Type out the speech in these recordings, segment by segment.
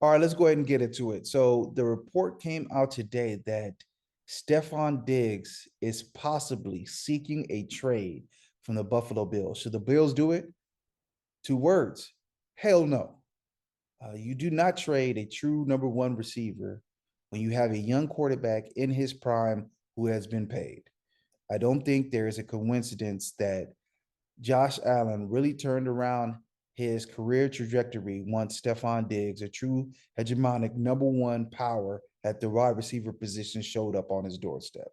All right, let's go ahead and get into it. So the report came out today that Stefon Diggs is possibly seeking a trade from the Buffalo Bills. Should the Bills do it? Two words. Hell no. You do not trade a true number one receiver when you have a young quarterback in his prime who has been paid. I don't think there is a coincidence that Josh Allen really turned around his career trajectory once Stefon Diggs, a true hegemonic number one power at the wide receiver position, showed up on his doorstep.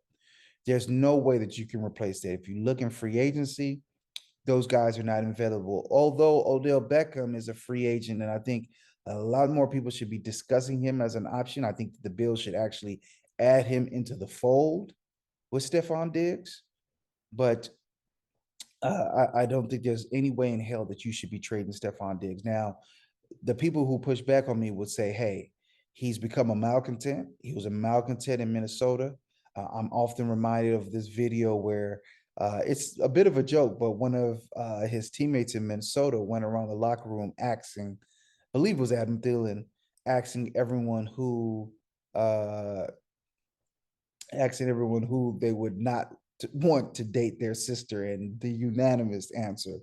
There's no way that you can replace that. If you look in free agency, those guys are not available. Although Odell Beckham is a free agent, and I think a lot more people should be discussing him as an option. I think the Bills should actually add him into the fold with Stefon Diggs. But I don't think there's any way in hell that you should be trading Stefon Diggs. Now, the people who push back on me would say, hey, he's become a malcontent. He was a malcontent in Minnesota. I'm often reminded of this video where it's a bit of a joke, but one of his teammates in Minnesota went around the locker room asking, I believe it was Adam Thielen, asking everyone uh, who they would not want to date their sister, and the unanimous answer,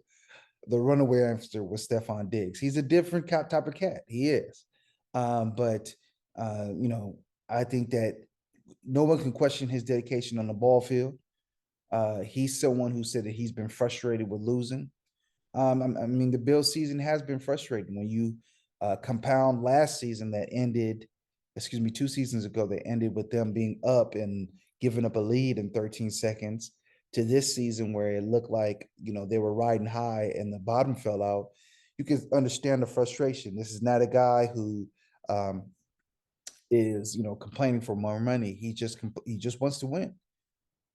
the runaway answer, was Stefon Diggs. He's a different type of cat. He is, but I think that no one can question his dedication on the ball field. He's someone who said that he's been frustrated with losing. I mean, the Bills season has been frustrating when you compound last season that ended, 2 seasons ago, that ended with them being up and giving up a lead in 13 seconds, to this season where it looked like, they were riding high and the bottom fell out. You can understand the frustration. This is not a guy who is, complaining for more money. He just wants to win.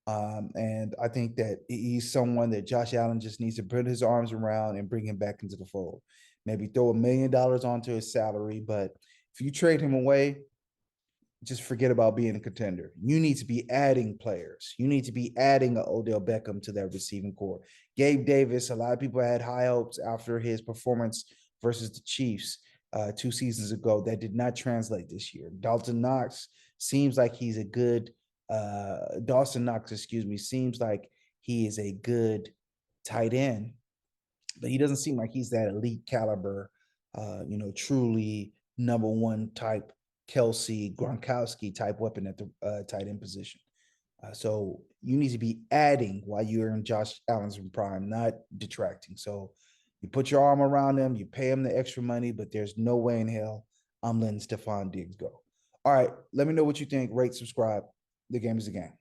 And I think that he's someone that Josh Allen just needs to put his arms around and bring him back into the fold. Maybe throw $1 million onto his salary, but if you trade him away, just forget about being a contender. You need to be adding players. You need to be adding an Odell Beckham to that receiving core. Gabe Davis, a lot of people had high hopes after his performance versus the Chiefs 2 seasons ago. That did not translate this year. Dalton Knox seems like he's a good Dawson Knox, seems like he is a good tight end, but he doesn't seem like he's that elite caliber, truly number one type Kelsey, Gronkowski type weapon at the tight end position. So you need to be adding while you're in Josh Allen's prime, not detracting. So you put your arm around him, you pay him the extra money, but there's no way in hell I'm letting Stefon Diggs go. All right, let me know what you think. Rate, subscribe. The game is the game.